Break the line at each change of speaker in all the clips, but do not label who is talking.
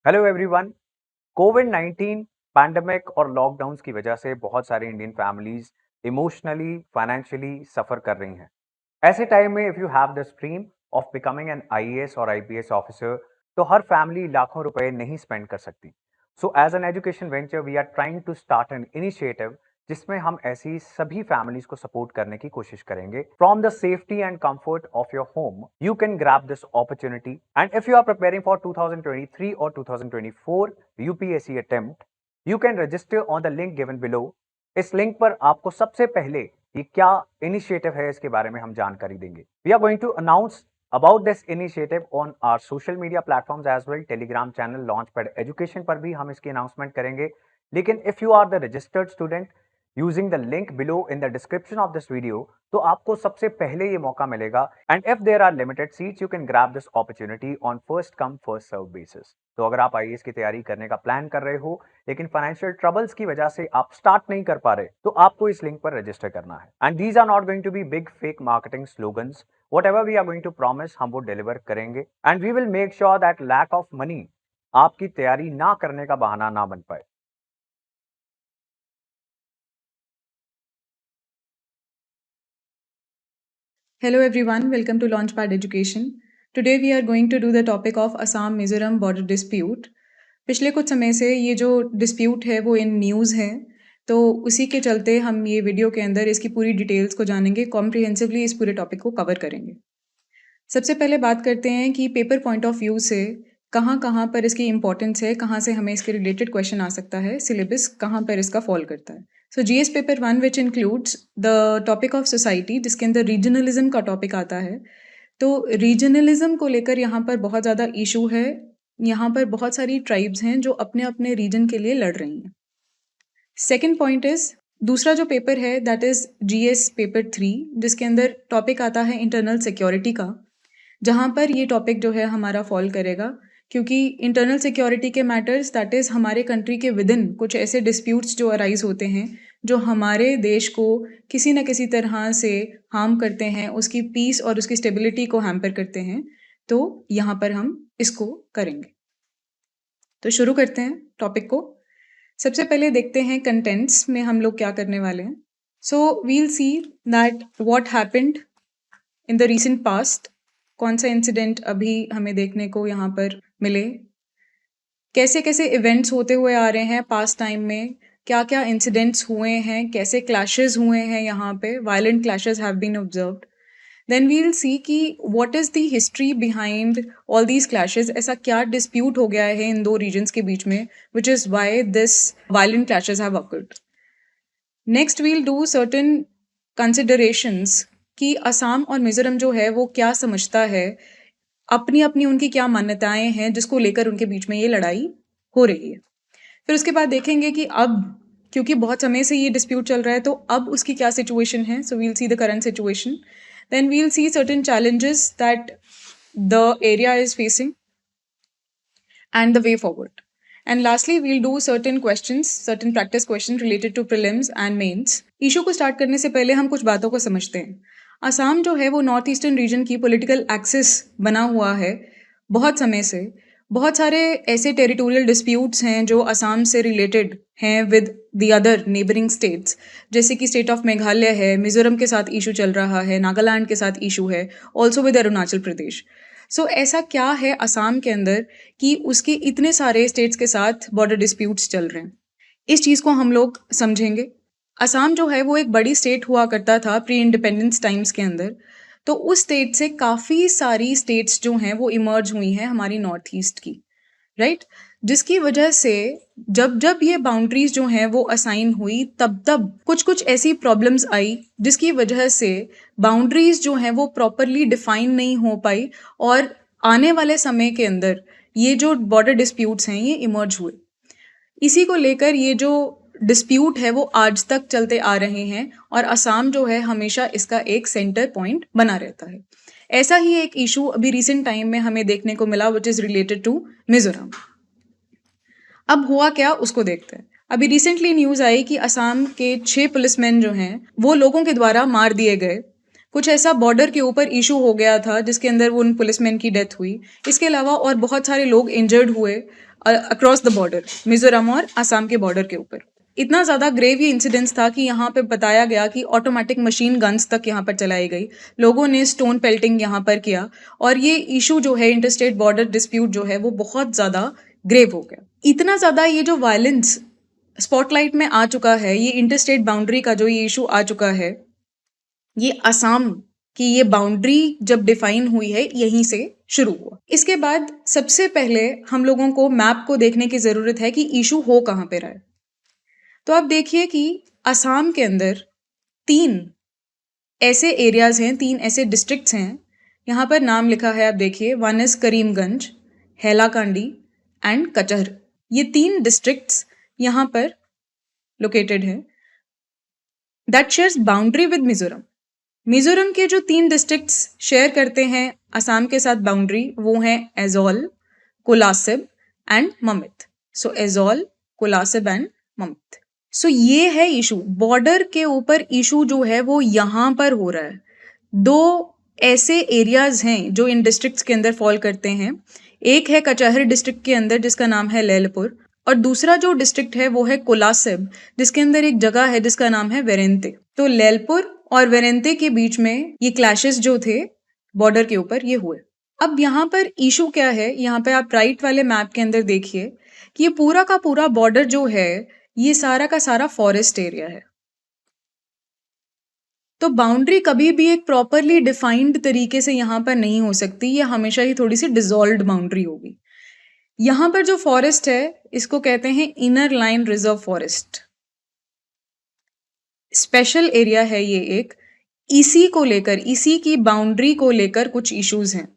Hello everyone. कोविड-19 pandemic और lockdowns की वजह से बहुत सारी Indian families emotionally, financially suffer कर रही हैं। ऐसे टाइम में if you have the dream of becoming an IAS और आईपीएस ऑफिसर, तो हर फैमिली लाखों रुपए नहीं स्पेंड कर सकती। So as an education venture we are trying to start an initiative जिसमें हम ऐसी सभी फैमिलीज को सपोर्ट करने की कोशिश करेंगे। From the safety and comfort of your home you can grab this opportunity, and if you are preparing for 2023 और 2024 UPSC attempt, you can register on the link given below. इस link पर आपको सबसे पहले ये क्या इनिशिएटिव है इसके बारे में हम जानकारी देंगे। We are going to announce about this initiative on our social media platforms as well. Telegram channel Launchpad Education पर भी हम इसकी अनाउंसमेंट करेंगे। लेकिन if you are the registered student using the link below in the description of this video, तो आपको सबसे पहले ये मौका मिलेगा। And if there are limited seats you can grab this opportunity on first come first serve basis. तो अगर आप आईएएस की तैयारी करने का प्लान कर रहे हो लेकिन फाइनेंशियल ट्रबल्स की वजह से आप स्टार्ट नहीं कर पा रहे, तो आपको इस लिंक पर रजिस्टर करना है। And these are not going to be big fake marketing slogans. Whatever we are going to promise हम वो डिलीवर करेंगे, and we will make sure that lack of money आपकी तैयारी ना करने का बहाना ना बन पाए।
Hello everyone, welcome to Launchpad Education. Today we are going to do the topic of Assam Mizoram border dispute. पिछले कुछ समय से ये जो डिस्प्यूट है वो इन न्यूज़ है, तो उसी के चलते हम ये वीडियो के अंदर इसकी पूरी डिटेल्स को जानेंगे, कॉम्प्रिहेंसिवली इस पूरे टॉपिक को कवर करेंगे। सबसे पहले बात करते हैं कि पेपर पॉइंट ऑफ व्यू से कहाँ कहाँ पर इसकी इंपॉर्टेंस है, कहाँ से हमें इसके रिलेटेड क्वेश्चन आ सकता है, सिलेबस कहाँ पर इसका फॉल करता है। So GS paper 1 which includes the topic of society, जिसके अंदर रीजनलिज्म का टॉपिक आता है। तो रीजनलिज्म को लेकर यहाँ पर बहुत ज़्यादा इशू है। यहाँ पर बहुत सारी ट्राइब्स हैं जो अपने अपने रीजन के लिए लड़ रही हैं। सेकेंड पॉइंट इज, दूसरा जो पेपर है दैट इज जीएस पेपर 3, जिसके अंदर टॉपिक आता है इंटरनल सिक्योरिटी का, जहाँ पर ये टॉपिक जो है हमारा फॉल करेगा, क्योंकि इंटरनल सिक्योरिटी के मैटर्स दैट इज़ हमारे कंट्री के विद इन कुछ ऐसे डिस्प्यूट्स जो अराइज होते हैं जो हमारे देश को किसी न किसी तरह से हार्म करते हैं, उसकी पीस और उसकी स्टेबिलिटी को हैम्पर करते हैं। तो यहाँ पर हम इसको करेंगे। तो शुरू करते हैं टॉपिक को। सबसे पहले देखते हैं कंटेंट्स में हम लोग क्या करने वाले हैं। So we'll see that what happened in the recent past, कौन सा इंसिडेंट अभी हमें देखने को यहाँ पर मिले, कैसे कैसे इवेंट्स होते हुए आ रहे हैं पास्ट टाइम में, क्या क्या इंसिडेंट्स हुए हैं, कैसे क्लैशेस हुए हैं, यहाँ पे violent clashes have been observed. Then we will see कि what is the history behind all these clashes, ऐसा क्या डिस्प्यूट हो गया है इन दो रीजन्स के बीच में which is why this violent clashes have occurred. Next we'll do certain considerations कि असम और मिजोरम जो है वो क्या समझता है, अपनी अपनी उनकी क्या मान्यताएं हैं जिसको लेकर उनके बीच में ये लड़ाई हो रही है। फिर उसके बाद देखेंगे कि अब, क्योंकि बहुत समय से ये डिस्प्यूट चल रहा है, तो अब उसकी क्या सिचुएशन है। So we'll see the current situation, then we'll see certain challenges that the area is facing and the way forward. And lastly, we'll do certain questions, certain practice questions related to prelims and mains. Issue को start करने से पहले हम कुछ बातों को समझते हैं। असम जो है वो नॉर्थ ईस्टर्न रीजन की पॉलिटिकल एक्सिस बना हुआ है बहुत समय से। बहुत सारे ऐसे टेरिटोरियल डिस्प्यूट्स हैं जो असम से रिलेटेड हैं with the other neighbouring states, जैसे कि स्टेट ऑफ मेघालय है, मिजोरम के साथ इशू चल रहा है, नागालैंड के साथ इशू है, ऑल्सो विद अरुणाचल प्रदेश। सो ऐसा क्या है असम के अंदर कि उसके इतने सारे स्टेट्स के साथ बॉर्डर डिस्प्यूट्स चल रहे हैं, इस चीज़ को हम लोग समझेंगे। असम जो है वो एक बड़ी स्टेट हुआ करता था प्री इंडिपेंडेंस टाइम्स के अंदर, तो उस स्टेट से काफ़ी सारी स्टेट्स जो हैं वो इमर्ज हुई हैं हमारी नॉर्थ ईस्ट की, राइट। जिसकी वजह से जब जब ये बाउंड्रीज जो हैं वो असाइन हुई, तब तब कुछ कुछ ऐसी प्रॉब्लम्स आई जिसकी वजह से बाउंड्रीज जो हैं वो प्रॉपरली डिफाइन नहीं हो पाई, और आने वाले समय के अंदर ये जो बॉर्डर डिस्प्यूट्स हैं ये इमर्ज हुए। इसी को लेकर ये जो डिस्प्यूट है वो आज तक चलते आ रहे हैं, और असम जो है हमेशा इसका एक सेंटर पॉइंट बना रहता है। ऐसा ही एक इशू अभी रिसेंट टाइम में हमें देखने को मिला which is related to Mizoram. अब हुआ क्या उसको देखते हैं। अभी रिसेंटली न्यूज़ आई कि असम के 6 पुलिसमैन जो हैं वो लोगों के द्वारा मार दिए गए। कुछ ऐसा बॉर्डर के ऊपर इशू हो गया था जिसके अंदर वो उन पुलिसमैन की डेथ हुई। इसके अलावा और बहुत सारे लोग इंजर्ड हुए। अक्रॉस द बॉर्डर, मिजोरम और असम के बॉर्डर के ऊपर। इतना ज़्यादा ग्रेव ये इंसिडेंस था कि यहाँ पे बताया गया कि ऑटोमेटिक मशीन गन्स तक यहाँ पर चलाई गई, लोगों ने स्टोन पेल्टिंग यहाँ पर किया, और ये इशू जो है इंटरस्टेट बॉर्डर डिस्प्यूट जो है वो बहुत ज़्यादा ग्रेव हो गया। इतना ज़्यादा ये जो वायलेंस स्पॉटलाइट में आ चुका है, ये इंटरस्टेट बाउंड्री का जो ये इशू आ चुका है, ये असम की ये बाउंड्री जब डिफाइन हुई है यहीं से शुरू हुआ। इसके बाद सबसे पहले हम लोगों को मैप को देखने की ज़रूरत है कि इशू हो कहाँ पे रहा है। तो आप देखिए कि असम के अंदर 3 ऐसे एरियाज हैं, 3 ऐसे डिस्ट्रिक्ट्स हैं, यहाँ पर नाम लिखा है, आप देखिए, one is Karimganj, Hailakandi and Cachar. ये 3 डिस्ट्रिक्ट्स यहाँ पर लोकेटेड हैं that shares boundary with Mizoram. Mizoram के जो 3 डिस्ट्रिक्ट्स शेयर करते हैं असम के साथ बाउंड्री, वो हैं Aizawl, Kolasib and Mamit. So Aizawl, Kolasib and Mamit. So ये है इशू, बॉर्डर के ऊपर इशू जो है वो यहाँ पर हो रहा है। 2 ऐसे एरियाज हैं जो इन डिस्ट्रिक्ट्स के अंदर फॉल करते हैं। एक है कचहर डिस्ट्रिक्ट के अंदर जिसका नाम है लैलपुर, और दूसरा जो डिस्ट्रिक्ट है वो है कोलासिब जिसके अंदर एक जगह है जिसका नाम है वेरेंते। तो लैलपुर और वेरेंते के बीच में ये क्लैशेस जो थे बॉर्डर के ऊपर ये हुए। अब यहाँ पर इशू क्या है, यहाँ पे आप राइट वाले मैप के अंदर देखिए कि ये पूरा का पूरा बॉर्डर जो है ये सारा का सारा फॉरेस्ट एरिया है। तो बाउंड्री कभी भी एक प्रॉपरली डिफाइंड तरीके से यहाँ पर नहीं हो सकती, ये हमेशा ही थोड़ी सी डिसॉल्व्ड बाउंड्री होगी। यहाँ पर जो फॉरेस्ट है इसको कहते हैं inner line reserve forest, special area है ये एक। इसी को लेकर, इसी की बाउंड्री को लेकर कुछ इश्यूज हैं।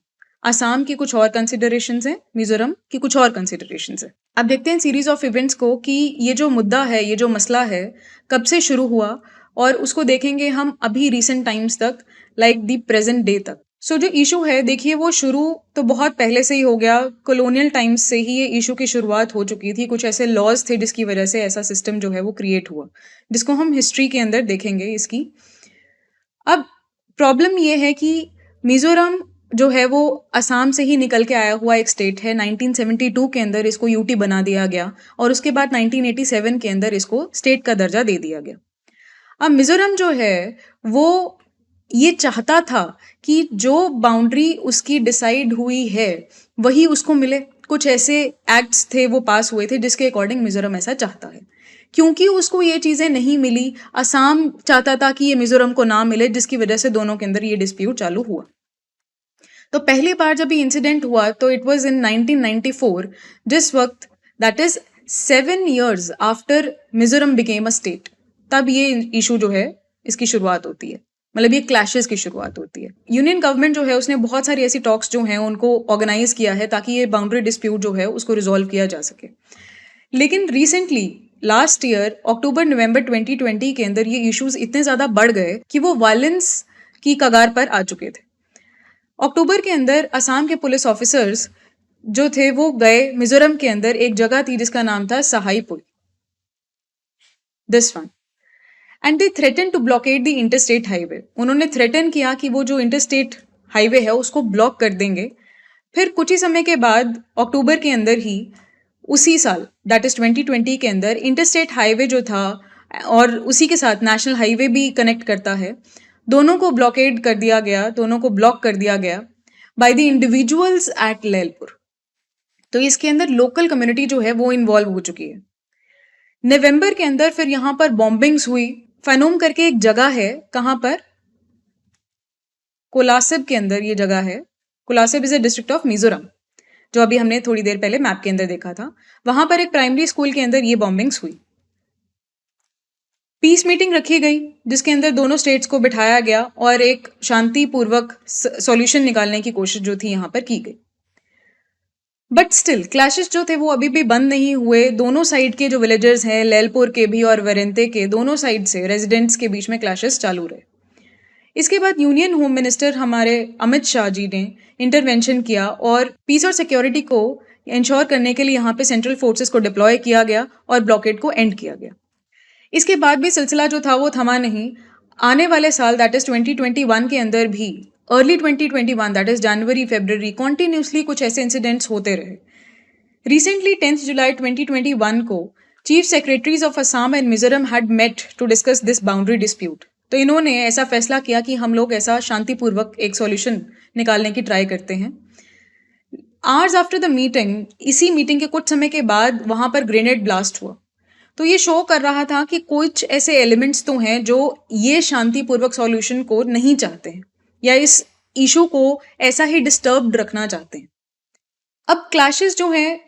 असम की कुछ और कंसिडरेशंस हैं, मिजोरम की कुछ और कंसिडरेशंस हैं। अब देखते हैं सीरीज ऑफ इवेंट्स को कि ये जो मुद्दा है, ये जो मसला है, कब से शुरू हुआ, और उसको देखेंगे हम अभी रिसेंट टाइम्स तक, लाइक द प्रेजेंट डे तक। सो जो इशू है देखिए वो शुरू तो बहुत पहले से ही हो गया, कॉलोनियल टाइम्स से ही ये इशू की शुरुआत हो चुकी थी। कुछ ऐसे लॉज थे जिसकी वजह से ऐसा सिस्टम जो है वो क्रिएट हुआ, जिसको हम हिस्ट्री के अंदर देखेंगे इसकी। अब प्रॉब्लम ये है कि मिजोरम जो है वो असम से ही निकल के आया हुआ एक स्टेट है। 1972 के अंदर इसको यूटी बना दिया गया और उसके बाद 1987 के अंदर इसको स्टेट का दर्जा दे दिया गया। अब मिजोरम जो है वो ये चाहता था कि जो बाउंड्री उसकी डिसाइड हुई है वही उसको मिले। कुछ ऐसे एक्ट्स थे वो पास हुए थे जिसके अकॉर्डिंग मिजोरम ऐसा चाहता है। क्योंकि उसको ये चीज़ें नहीं मिली, असम चाहता था कि ये मिजोरम को ना मिले, जिसकी वजह से दोनों के अंदर ये डिस्प्यूट चालू हुआ। तो पहली बार जब ये इंसिडेंट हुआ तो इट वाज इन 1994, जिस वक्त that is 7 years after Mizoram became a state, तब ये इशू जो है इसकी शुरुआत होती है, मतलब ये क्लैशेस की शुरुआत होती है। यूनियन गवर्नमेंट जो है उसने बहुत सारी ऐसी टॉक्स जो हैं उनको ऑर्गेनाइज किया है ताकि ये बाउंड्री डिस्प्यूट जो है उसको रिजॉल्व किया जा सके। लेकिन रिसेंटली लास्ट ईयर अक्टूबर नवंबर 2020 के अंदर ये इश्यूज इतने ज़्यादा बढ़ गए कि वो वायलेंस की कगार पर आ चुके थे। अक्टूबर के अंदर असम के पुलिस ऑफिसर्स जो थे वो गए मिजोरम के अंदर, एक जगह थी जिसका नाम था Sahaipur, this one, and they threaten to blockade the interstate highway. उन्होंने थ्रेटन किया कि वो जो इंटरस्टेट हाईवे है उसको ब्लॉक कर देंगे। फिर कुछ ही समय के बाद अक्टूबर के अंदर ही उसी साल दैट इज 2020 के अंदर इंटरस्टेट हाईवे जो था और उसी के साथ नेशनल हाईवे भी कनेक्ट करता है, दोनों को ब्लॉकेड कर दिया गया, दोनों को ब्लॉक कर दिया गया by the individuals at Lailapur. तो इसके अंदर लोकल कम्युनिटी जो है वो इन्वॉल्व हो चुकी है। नवंबर के अंदर फिर यहाँ पर बॉम्बिंग्स हुई। फनोम करके एक जगह है, कहाँ पर, कोलासिब के अंदर ये जगह है। Kolasib is a district of Mizoram, जो अभी हमने थोड़ी देर पहले मैप के अंदर देखा था। वहां पर एक प्राइमरी स्कूल के अंदर ये बॉम्बिंग्स हुई। पीस मीटिंग रखी गई जिसके अंदर दोनों स्टेट्स को बिठाया गया और एक शांतिपूर्वक सॉल्यूशन निकालने की कोशिश जो थी यहाँ पर की गई। बट स्टिल क्लैशेस जो थे वो अभी भी बंद नहीं हुए। दोनों साइड के जो विलेजर्स हैं, लैलपुर के भी और वेरेंते के, दोनों साइड से रेजिडेंट्स के बीच में क्लैशेस चालू रहे। इसके बाद यूनियन होम मिनिस्टर हमारे अमित शाह जी ने इंटरवेंशन किया और पीस और सिक्योरिटी को इंश्योर करने के लिए यहाँ पे सेंट्रल फोर्सेस को डिप्लॉय किया गया और ब्लॉकेड को एंड किया गया। इसके बाद भी सिलसिला जो था वो थमा नहीं। आने वाले साल दैट इज 2021 के अंदर भी, early 2021 that is January February, continuously कुछ ऐसे इंसिडेंट्स होते रहे। Recently, 10th July 2021 को chief secretaries of Assam and Mizoram had met to discuss this boundary dispute. तो इन्होंने ऐसा फैसला किया कि हम लोग ऐसा शांतिपूर्वक एक सॉल्यूशन निकालने की ट्राई करते हैं। आवर्स आफ्टर द मीटिंग, इसी मीटिंग के कुछ समय के बाद वहां पर ग्रेनेड ब्लास्ट हुआ। तो ये शो कर रहा था कि कुछ ऐसे एलिमेंट्स तो हैं जो ये शांतिपूर्वक सॉल्यूशन को नहीं चाहते हैं या इस इशू को ऐसा ही डिस्टर्ब्ड रखना चाहते हैं। अब क्लैशेस जो हैं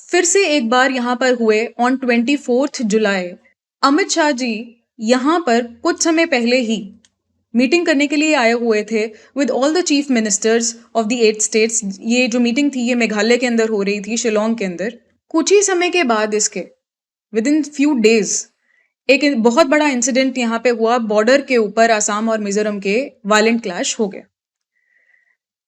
फिर से एक बार यहाँ पर हुए ऑन 24 जुलाई। अमित शाह जी यहाँ पर कुछ समय पहले ही मीटिंग करने के लिए आए हुए थे with all the chief ministers of the 8 states. ये जो मीटिंग थी ये मेघालय के अंदर हो रही थी, शिलोंग के अंदर। कुछ ही समय के बाद इसके विद इन फ्यू डेज एक बहुत बड़ा इंसिडेंट यहाँ पे हुआ। बॉर्डर के ऊपर असम और मिजोरम के वायलेंट क्लैश हो गया।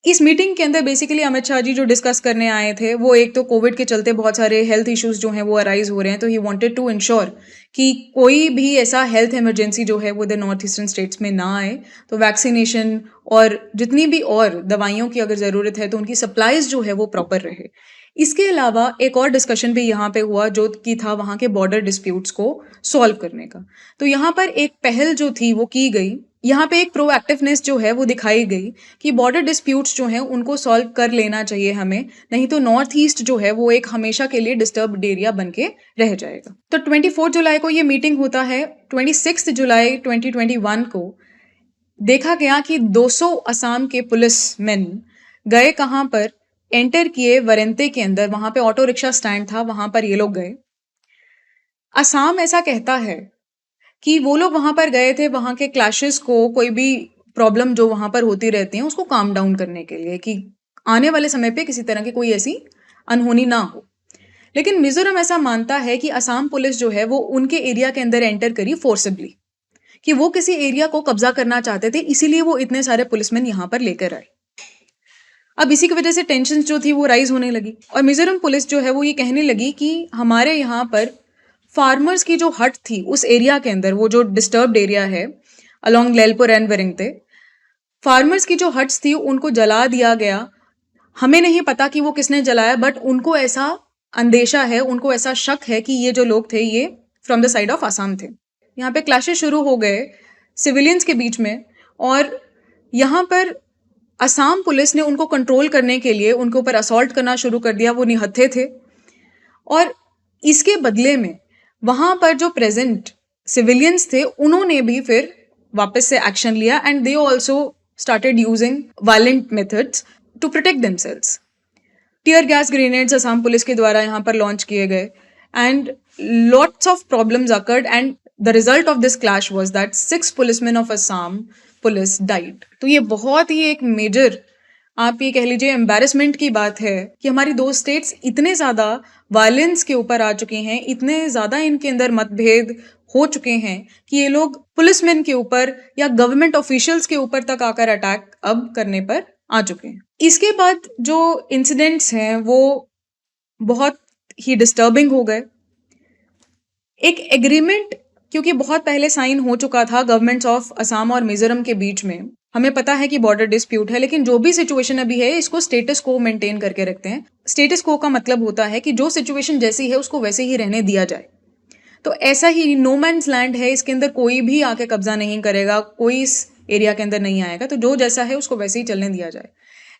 इस मीटिंग के अंदर बेसिकली अमित शाह जी जो डिस्कस करने आए थे वो एक तो कोविड के चलते बहुत सारे हेल्थ इश्यूज जो हैं वो अराइज हो रहे हैं, तो ही वांटेड टू इंश्योर कि कोई भी ऐसा हेल्थ इमरजेंसी जो है वो द नॉर्थ ईस्टर्न स्टेट्स में ना आए। तो वैक्सीनेशन और जितनी भी और दवाइयों की अगर ज़रूरत है तो उनकी सप्लाईज जो है वो प्रॉपर रहे। इसके अलावा एक और डिस्कशन भी यहाँ पे हुआ जो कि था वहाँ के बॉर्डर डिस्प्यूट्स को सॉल्व करने का। तो यहाँ पर एक पहल जो थी वो की गई। यहाँ पे एक प्रोएक्टिवनेस जो है वो दिखाई गई कि बॉर्डर डिस्प्यूट्स जो हैं उनको सॉल्व कर लेना चाहिए हमें, नहीं तो नॉर्थ ईस्ट जो है वो एक हमेशा के लिए डिस्टर्ब्ड एरिया बन के रह जाएगा। तो 24 जुलाई को ये मीटिंग होता है। 26 जुलाई 2021 को देखा गया कि 200 असम के पुलिस मैन गए कहाँ पर, एंटर किए वरेंते के अंदर। वहां पे ऑटो रिक्शा स्टैंड था, वहां पर ये लोग गए। असम ऐसा कहता है कि वो लोग वहां पर गए थे वहां के क्लैशेस को, कोई भी प्रॉब्लम जो वहां पर होती रहती हैं उसको काम डाउन करने के लिए, कि आने वाले समय पे किसी तरह की कोई ऐसी अनहोनी ना हो। लेकिन मिजोरम ऐसा मानता है कि असम पुलिस जो है वो उनके एरिया के अंदर एंटर करी फोर्सिबली, कि वो किसी एरिया को कब्जा करना चाहते थे, इसीलिए वो इतने सारे पुलिसमैन यहाँ पर लेकर आए। अब इसी की वजह से टेंशन जो थी वो राइज होने लगी और मिजोरम पुलिस जो है वो ये कहने लगी कि हमारे यहाँ पर फार्मर्स की जो हट थी उस एरिया के अंदर, वो जो डिस्टर्ब्ड एरिया है अलोंग लेलपुर एंड वेरिंगते, फार्मर्स की जो हट्स थी उनको जला दिया गया। हमें नहीं पता कि वो किसने जलाया, बट उनको ऐसा अंदेशा है, उनको ऐसा शक है कि ये जो लोग थे ये from the side of Assam थे। यहाँ पे क्लैशेस शुरू हो गए सिविलियंस के बीच में और यहाँ पर असम पुलिस ने उनको कंट्रोल करने के लिए उनके ऊपर असॉल्ट करना शुरू कर दिया। वो निहत्थे थे और इसके बदले में वहां पर जो प्रेजेंट सिविलियंस थे उन्होंने भी फिर वापस से एक्शन लिया and they also started using violent methods to protect themselves. Tear gas grenades Assam police के द्वारा यहाँ पर लॉन्च किए गए and lots of problems occurred and the result of this clash was that 6 policeman of Assam police died. तो ये बहुत ही एक मेजर, आप ये कह लीजिए एम्बैरेसमेंट की बात है कि हमारी दो स्टेट्स इतने ज़्यादा वायलेंस के ऊपर आ चुके हैं, इतने ज़्यादा इनके अंदर मतभेद हो चुके हैं कि ये लोग पुलिसमैन के ऊपर या गवर्नमेंट ऑफिशियल्स के ऊपर तक आकर अटैक अब करने पर आ चुके हैं। इसके बाद जो इंसिडेंट्स हैं वो बहुत ही डिस्टर्बिंग हो गए। एक एग्रीमेंट क्योंकि बहुत पहले साइन हो चुका था गवर्नमेंट्स ऑफ असम और मिजोरम के बीच में। हमें पता है कि बॉर्डर डिस्प्यूट है, लेकिन जो भी सिचुएशन अभी है इसको स्टेटस को मेंटेन करके रखते हैं। स्टेटस को का मतलब होता है कि जो सिचुएशन जैसी है उसको वैसे ही रहने दिया जाए। तो ऐसा ही नो मैन्स लैंड है, इसके अंदर कोई भी आके कब्जा नहीं करेगा, कोई इस एरिया के अंदर नहीं आएगा, तो जो जैसा है उसको वैसे ही चलने दिया जाए।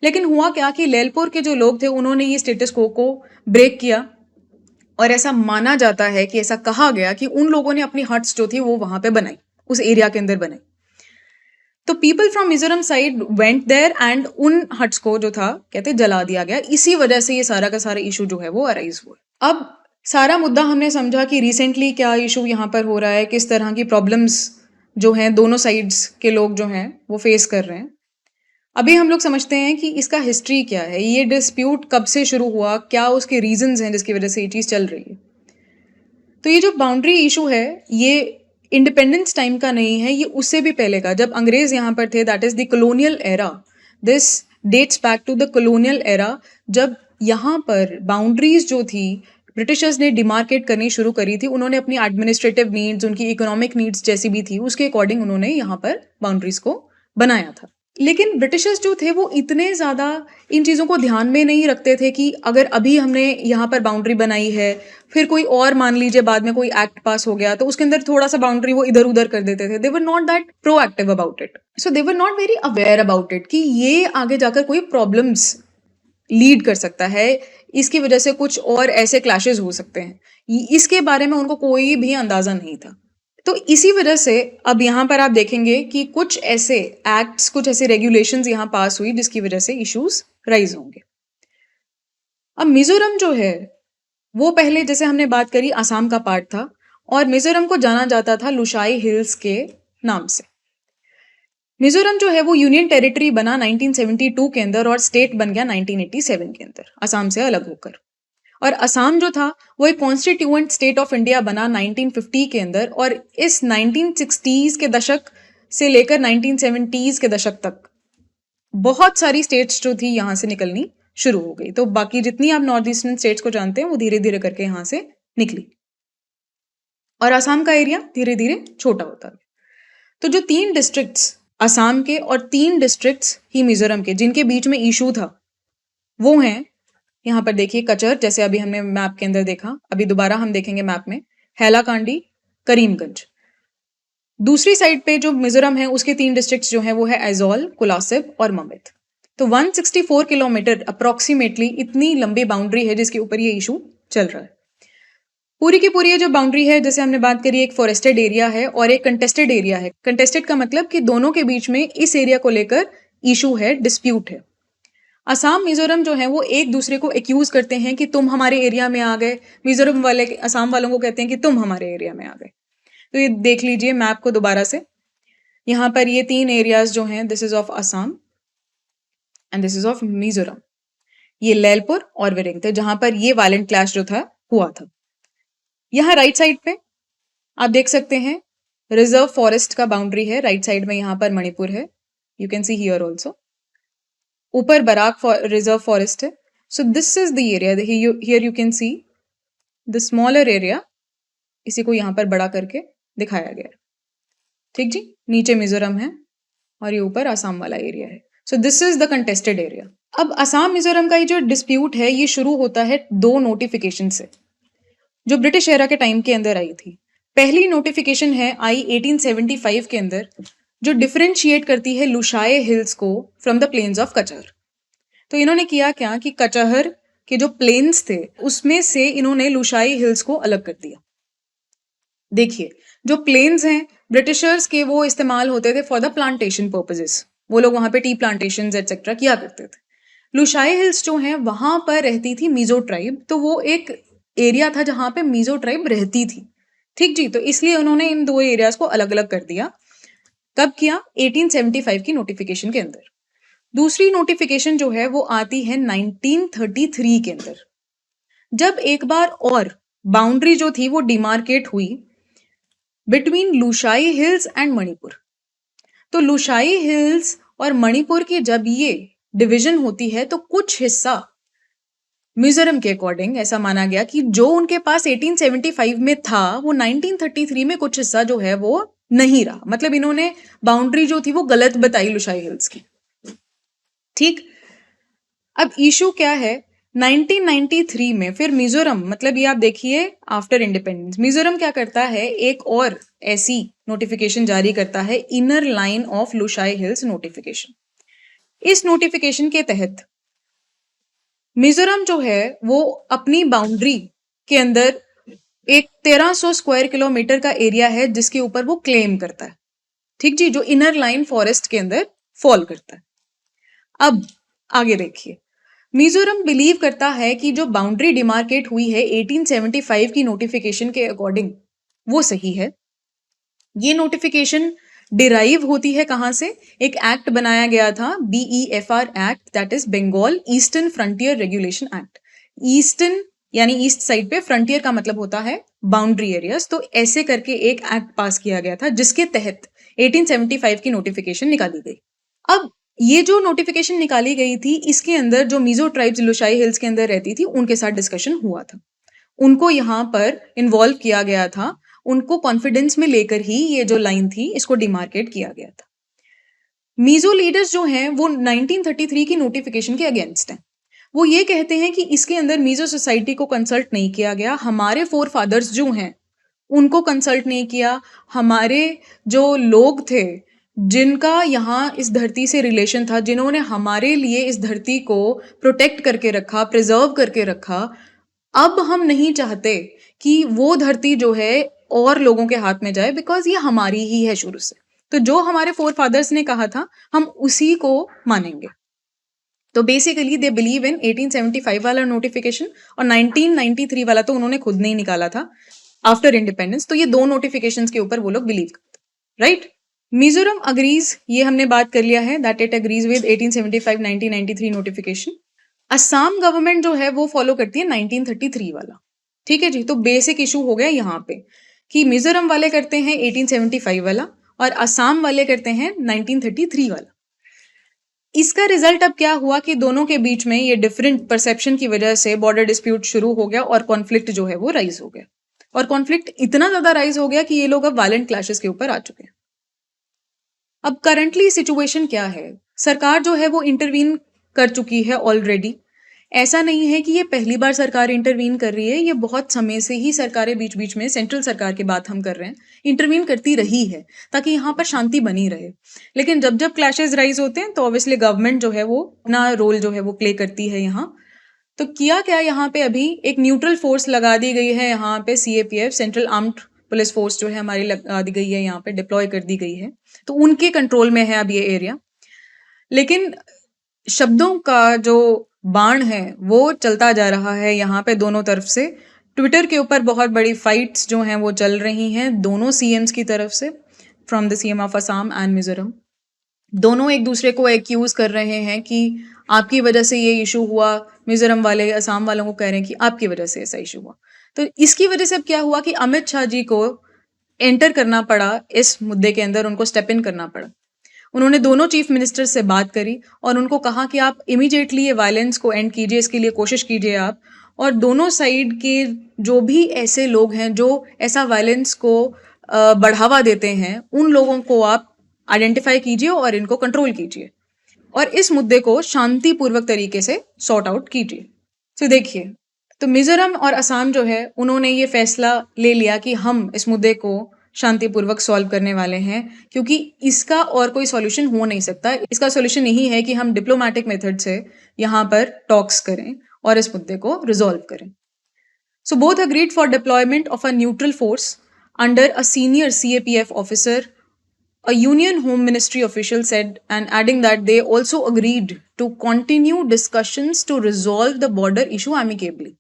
लेकिन हुआ क्या कि लेलपुर के जो लोग थे उन्होंने ये स्टेटस को ब्रेक किया और ऐसा माना जाता है कि ऐसा कहा गया कि उन लोगों ने अपनी हट्स जो थी वो वहां पे बनाई, उस एरिया के अंदर बनाई। तो people from Mizoram side went there and उन हट्स को जो था कहते जला दिया गया। इसी वजह से ये सारा का सारा इशू जो है वो अराइज हुआ। अब सारा मुद्दा हमने समझा कि रिसेंटली क्या इशू यहाँ पर हो रहा है, किस तरह की प्रॉब्लम्स जो हैं दोनों साइड्स के लोग जो हैं वो फेस कर रहे हैं। अभी हम लोग समझते हैं कि इसका हिस्ट्री क्या है, ये डिस्प्यूट कब से शुरू हुआ, क्या उसके रीजंस हैं जिसकी वजह से ये चीज़ चल रही है। तो ये जो बाउंड्री इशू है ये इंडिपेंडेंस टाइम का नहीं है, ये उससे भी पहले का, जब अंग्रेज यहाँ पर थे, that is the colonial era. This dates back to the colonial era, जब यहाँ पर बाउंड्रीज जो थी ब्रिटिशर्स ने डिमार्केट करनी शुरू करी थी। उन्होंने अपनी एडमिनिस्ट्रेटिव नीड्स, उनकी इकोनॉमिक नीड्स जैसी भी थी उसके अकॉर्डिंग उन्होंने यहाँ पर बाउंड्रीज को बनाया था। लेकिन ब्रिटिशर्स जो थे वो इतने ज़्यादा इन चीज़ों को ध्यान में नहीं रखते थे कि अगर अभी हमने यहाँ पर बाउंड्री बनाई है, फिर कोई और मान लीजिए बाद में कोई एक्ट पास हो गया तो उसके अंदर थोड़ा सा बाउंड्री वो इधर उधर कर देते थे. They were not that proactive about it. So they were not very aware about it कि ये आगे जाकर कोई प्रॉब्लम्स लीड कर सकता है, इसकी वजह से कुछ और ऐसे क्लैशेस हो सकते हैं. इसके बारे में उनको कोई भी अंदाजा नहीं था. तो इसी वजह से अब यहाँ पर आप देखेंगे कि कुछ ऐसे एक्ट्स, कुछ ऐसे रेगुलेशंस यहाँ पास हुई जिसकी वजह से इश्यूज राइज होंगे. अब मिजोरम जो है वो पहले जैसे हमने बात करी आसाम का पार्ट था और मिजोरम को जाना जाता था लुशाई हिल्स के नाम से. मिजोरम जो है वो यूनियन टेरिटरी बना 1972 के अंदर और स्टेट बन गया 1987 के अंदर आसाम से अलग होकर. और असम जो था वो एक कॉन्स्टिट्यूएंट स्टेट ऑफ इंडिया बना 1950 के अंदर और इस 1960s के दशक से लेकर 1970s के दशक तक बहुत सारी स्टेट्स जो थी यहाँ से निकलनी शुरू हो गई. तो बाकी जितनी आप नॉर्थ ईस्टर्न स्टेट्स को जानते हैं वो धीरे धीरे करके यहाँ से निकली और असम का एरिया धीरे धीरे छोटा होता गया. तो जो 3 डिस्ट्रिक्ट्स असम के और 3 डिस्ट्रिक्ट्स ही मिजोरम के जिनके बीच में इशू था वो हैं, यहाँ पर देखिए कचर, जैसे अभी हमने मैप के अंदर देखा, अभी दोबारा हम देखेंगे मैप में, हैलाकांडी, करीमगंज. दूसरी साइड पे जो मिजोरम है उसके 3 डिस्ट्रिक्ट्स जो हैं वो है ऐजॉल, कोलासिब और ममित. तो 164 किलोमीटर अप्रोक्सीमेटली इतनी लंबी बाउंड्री है जिसके ऊपर ये इशू चल रहा है. पूरी की पूरी ये जो बाउंड्री है जैसे हमने बात करी एक फॉरेस्टेड एरिया है और एक कंटेस्टेड एरिया है. कंटेस्टेड का मतलब कि दोनों के बीच में इस एरिया को लेकर इशू है, डिस्प्यूट है. असम मिजोरम जो है वो एक दूसरे को एक्यूज करते हैं कि तुम हमारे एरिया में आ गए, मिजोरम वाले असम वालों को कहते हैं कि तुम हमारे एरिया में आ गए. तो ये देख लीजिए मैप को दोबारा से, यहाँ पर ये 3 एरियाज जो हैं, this is of Assam and this is of Mizoram. ये लैलपुर और विरिंग थे जहां पर ये वायलेंट क्लैश जो था हुआ था. यहाँ राइट साइड पे आप देख सकते हैं रिजर्व फॉरेस्ट का बाउंड्री है. राइट साइड में यहाँ पर मणिपुर है, you can see here also. ऊपर बराक रिजर्व फॉरेस्ट है. So this is the area, here you can see the smaller area. इसी को यहाँ पर बड़ा करके दिखाया गया. ठीक जी, नीचे मिजोरम है और ये ऊपर आसाम वाला एरिया है. So this is the contested area. अब आसाम मिजोरम का ये जो डिस्प्यूट है ये शुरू होता है 2 नोटिफिकेशन से जो ब्रिटिश एरा के टाइम के अंदर आई थी. पहली नोटिफिकेशन है आई 1875 के अंदर जो डिफरेंशिएट करती है लुशाई हिल्स को फ्रॉम द प्लेन्स ऑफ कचहर. तो इन्होंने किया क्या कि कचहर के जो प्लेन्स थे उसमें से इन्होंने लुशाई हिल्स को अलग कर दिया. देखिए जो प्लेन्स हैं ब्रिटिशर्स के वो इस्तेमाल होते थे फॉर द प्लांटेशन पर्पजेस. वो लोग वहां पे टी प्लांटेशन एटसेट्रा किया करते थे. लुशाई हिल्स जो हैं वहां पर रहती थी मीजो ट्राइब. तो वो एक एरिया था जहां पे मीजो ट्राइब रहती थी. ठीक जी, तो इसलिए उन्होंने इन 2 एरियाज को अलग अलग कर दिया. कब किया? 1875 की नोटिफिकेशन के अंदर. दूसरी नोटिफिकेशन जो है वो आती है 1933 के अंदर जब एक बार और बाउंड्री जो थी वो डिमार्केट हुई between Lushai hills and Manipur. तो लुशाई हिल्स और मणिपुर की जब ये डिवीजन होती है तो कुछ हिस्सा मिजोरम के अकॉर्डिंग ऐसा माना गया कि जो उनके पास 1875 में था वो 1933 में कुछ हिस्सा जो है वो नहीं रहा. मतलब इन्होंने बाउंड्री जो थी वो गलत बताई लुशाई हिल्स की. ठीक, अब इशू क्या है 1993 में फिर मिजोरम, मतलब ये आप देखिए आफ्टर इंडिपेंडेंस मिजोरम क्या करता है, एक और ऐसी नोटिफिकेशन जारी करता है, inner line of Lushai hills notification. इस नोटिफिकेशन के तहत मिजोरम जो है वो अपनी बाउंड्री के अंदर एक 1300 स्क्वायर किलोमीटर का एरिया है जिसके ऊपर वो क्लेम करता है. ठीक जी, जो इनर लाइन फॉरेस्ट के अंदर फॉल करता है. अब आगे देखिए, मिजोरम बिलीव करता है कि जो बाउंड्री डिमार्केट हुई है 1875 की नोटिफिकेशन के अकॉर्डिंग वो सही है. ये नोटिफिकेशन डिराइव होती है कहां से? एक एक्ट बनाया गया था BEFR act, that is Bengal eastern frontier regulation act. Eastern यानी ईस्ट साइड पे, फ्रंटियर का मतलब होता है बाउंड्री एरियाज. तो ऐसे करके एक एक्ट पास किया गया था जिसके तहत 1875 की नोटिफिकेशन निकाली गई. अब ये जो नोटिफिकेशन निकाली गई थी इसके अंदर जो मीजो ट्राइब्स लुशाई हिल्स के अंदर रहती थी उनके साथ डिस्कशन हुआ था. उनको यहाँ पर इन्वॉल्व किया गया था, उनको कॉन्फिडेंस में लेकर ही ये जो लाइन थी इसको डिमार्केट किया गया था. मीजो लीडर्स जो हैं वो 1933 की नोटिफिकेशन के अगेंस्ट हैं। वो ये कहते हैं कि इसके अंदर मीजो सोसाइटी को कंसल्ट नहीं किया गया, हमारे फोर फादर्स जो हैं उनको कंसल्ट नहीं किया, हमारे जो लोग थे जिनका यहाँ इस धरती से रिलेशन था, जिन्होंने हमारे लिए इस धरती को प्रोटेक्ट करके रखा, प्रिजर्व करके रखा, अब हम नहीं चाहते कि वो धरती जो है और लोगों के हाथ में जाए, बिकॉज ये हमारी ही है शुरू से। तो जो हमारे फोर फादर्स ने कहा था हम उसी को मानेंगे। तो बेसिकली दे बिलीव इन 1875 वाला नोटिफिकेशन और 1993 वाला तो उन्होंने खुद नहीं निकाला था आफ्टर इंडिपेंडेंस। तो ये दो नोटिफिकेशंस के ऊपर वो लोग बिलीव करते, राइट। मिजोरम अग्रीज, ये हमने बात कर लिया है that it agrees with 1875 1993 notification. Assam government जो है वो फॉलो करती है 1933 वाला, ठीक है जी। तो बेसिक इशू हो गया यहाँ पे कि मिजोरम वाले करते हैं 1875 वाला और असम वाले करते हैं 1933 वाला। इसका रिजल्ट अब क्या हुआ कि दोनों के बीच में ये डिफरेंट परसेप्शन की वजह से बॉर्डर डिस्प्यूट शुरू हो गया और कॉन्फ्लिक्ट जो है वो राइज हो गया। और कॉन्फ्लिक्ट इतना ज्यादा राइज हो गया कि ये लोग अब वायलेंट क्लैशेस के ऊपर आ चुके हैं। अब करंटली सिचुएशन क्या है? सरकार जो है वो इंटरवीन कर चुकी है ऑलरेडी। ऐसा नहीं है कि ये पहली बार सरकार इंटरवीन कर रही है, ये बहुत समय से ही सरकारें बीच बीच में, सेंट्रल सरकार की बात हम कर रहे हैं, इंटरवीन करती रही है ताकि यहाँ पर शांति बनी रहे। लेकिन जब जब क्लैशेस राइज होते हैं तो ऑब्वियसली गवर्नमेंट जो है वो अपना रोल जो है वो प्ले करती है यहाँ। तो किया क्या, यहाँ पे अभी एक न्यूट्रल फोर्स लगा दी गई है, यहाँ पे CAPF central armed police force जो है हमारी लगा दी गई है, यहाँ पे डिप्लॉय कर दी गई है। तो उनके कंट्रोल में है अब ये एरिया। लेकिन शब्दों का जो बाण है वो चलता जा रहा है यहाँ पे दोनों तरफ से। ट्विटर के ऊपर बहुत बड़ी फाइट्स जो हैं वो चल रही हैं दोनों CMs की तरफ से, from the CM of Assam and Mizoram. दोनों एक दूसरे को एक्यूज कर रहे हैं कि आपकी वजह से ये इशू हुआ। मिजोरम वाले असम वालों को कह रहे हैं कि आपकी वजह से ऐसा इशू हुआ। तो इसकी वजह से अब क्या हुआ कि अमित शाह जी को एंटर करना पड़ा इस मुद्दे के अंदर, उनको स्टेप इन करना पड़ा। उन्होंने दोनों चीफ मिनिस्टर से बात करी और उनको कहा कि आप इमीडिएटली ये वायलेंस को एंड कीजिए, इसके लिए कोशिश कीजिए आप। और दोनों साइड के जो भी ऐसे लोग हैं जो ऐसा वायलेंस को बढ़ावा देते हैं, उन लोगों को आप आइडेंटिफाई कीजिए और इनको कंट्रोल कीजिए और इस मुद्दे को शांतिपूर्वक तरीके से सॉर्ट आउट कीजिए। तो देखिए, तो मिजोरम और असम जो है उन्होंने ये फैसला ले लिया कि हम इस मुद्दे को शांतिपूर्वक सॉल्व करने वाले हैं, क्योंकि इसका और कोई सॉल्यूशन हो नहीं सकता। इसका सॉल्यूशन यही है कि हम डिप्लोमेटिक मेथड से यहाँ पर टॉक्स करें और इस मुद्दे को रिजॉल्व करें। So both agreed for deployment of a neutral force under a senior CAPF officer. A Union Home Ministry official said, and adding that they also agreed to continue discussions to resolve the border issue amicably.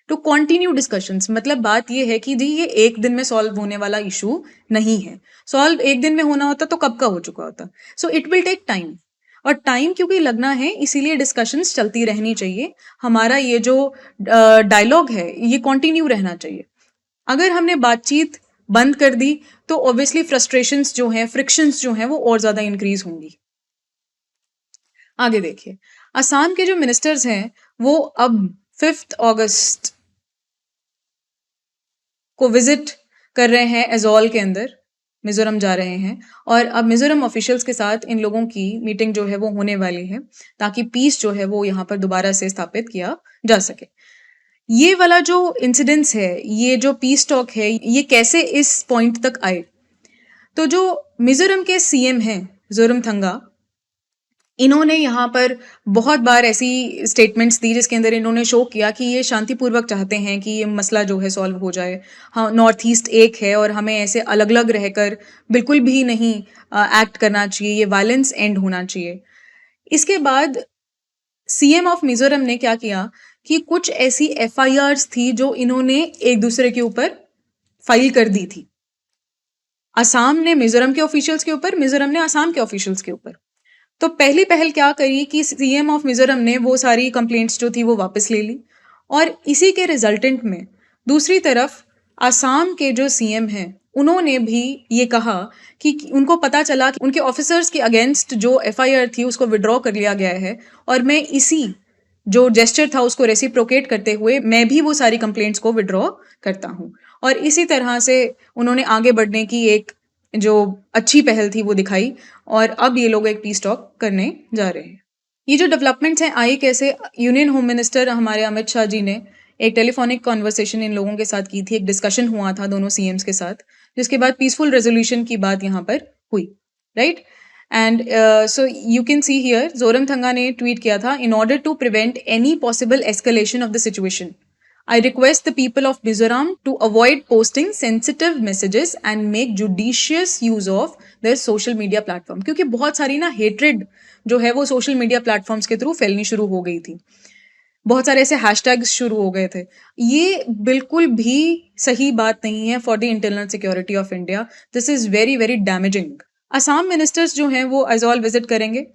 To continue discussions मतलब बात ये है कि जी ये एक दिन में solve होने वाला इशू नहीं है। सॉल्व एक दिन में होना होता तो कब का हो चुका होता। So it will take time, और टाइम क्योंकि लगना है इसीलिए डिस्कशंस चलती रहनी चाहिए। हमारा ये जो डायलॉग है ये कंटिन्यू रहना चाहिए। अगर हमने बातचीत बंद कर दी तो ऑब्वियसली फ्रस्ट्रेशंस जो हैं, फ्रिक्शंस जो हैं वो और ज्यादा इंक्रीज होंगी। आगे देखिए, असम के जो मिनिस्टर्स हैं वो अब 5 अगस्त को विजिट कर रहे हैं एजोल के अंदर, मिजोरम जा रहे हैं। और अब मिजोरम ऑफिशियल्स के साथ इन लोगों की मीटिंग जो है वो होने वाली है ताकि पीस जो है वो यहाँ पर दोबारा से स्थापित किया जा सके। ये वाला जो इंसिडेंट्स है, ये जो पीस टॉक है, ये कैसे इस पॉइंट तक आए? तो जो मिजोरम के CM हैं जोरमथंगा, इन्होंने यहाँ पर बहुत बार ऐसी स्टेटमेंट्स दी जिसके अंदर इन्होंने शो किया कि ये शांतिपूर्वक चाहते हैं कि ये मसला जो है सॉल्व हो जाए। हाँ, नॉर्थ ईस्ट एक है और हमें ऐसे अलग अलग रहकर बिल्कुल भी नहीं एक्ट करना चाहिए, ये वायलेंस एंड होना चाहिए। इसके बाद CM ऑफ मिजोरम ने क्या किया कि कुछ ऐसी FIRs थी जो इन्होंने एक दूसरे के ऊपर फाइल कर दी थी। असम ने मिजोरम के ऑफिशियल्स के ऊपर, मिजोरम ने असम के ऑफिशियल्स के ऊपर। तो पहली पहल क्या करी कि CM ऑफ मिजोरम ने वो सारी कंप्लेंट्स जो थी वो वापस ले ली, और इसी के रिजल्टेंट में दूसरी तरफ असम के जो CM हैं उन्होंने भी ये कहा कि उनको पता चला कि उनके ऑफिसर्स के अगेंस्ट जो FIR थी उसको विड्रॉ कर लिया गया है, और मैं इसी जो जेस्चर था उसको रेसिप्रोकेट करते हुए मैं भी वो सारी कंप्लेंट्स को विड्रॉ करता हूँ। और इसी तरह से उन्होंने आगे बढ़ने की एक जो अच्छी पहल थी वो दिखाई और अब ये लोग एक पीस टॉक करने जा रहे हैं। ये जो डेवलपमेंट्स हैं आई कैसे, यूनियन होम मिनिस्टर हमारे अमित शाह जी ने एक टेलीफोनिक कॉन्वर्सेशन इन लोगों के साथ की थी, एक डिस्कशन हुआ था दोनों सीएम्स के साथ, जिसके बाद पीसफुल रेजोल्यूशन की बात यहाँ पर हुई, right. And so you can see here Zoramthanga ने ट्वीट किया था, in order to prevent any possible escalation of the situation I request the people of Mizoram to avoid posting sensitive messages and make judicious use of their social media platform, क्योंकि बहुत सारी ना hatred जो है वो social media platforms के through फैलनी शुरू हो गई थी, बहुत सारे ऐसे हैशटैग्स शुरू हो गए थे। ये बिल्कुल भी सही बात नहीं है for the internal security of India. This is very very damaging. Assam ministers जो हैं वो अजोल विजिट करेंगे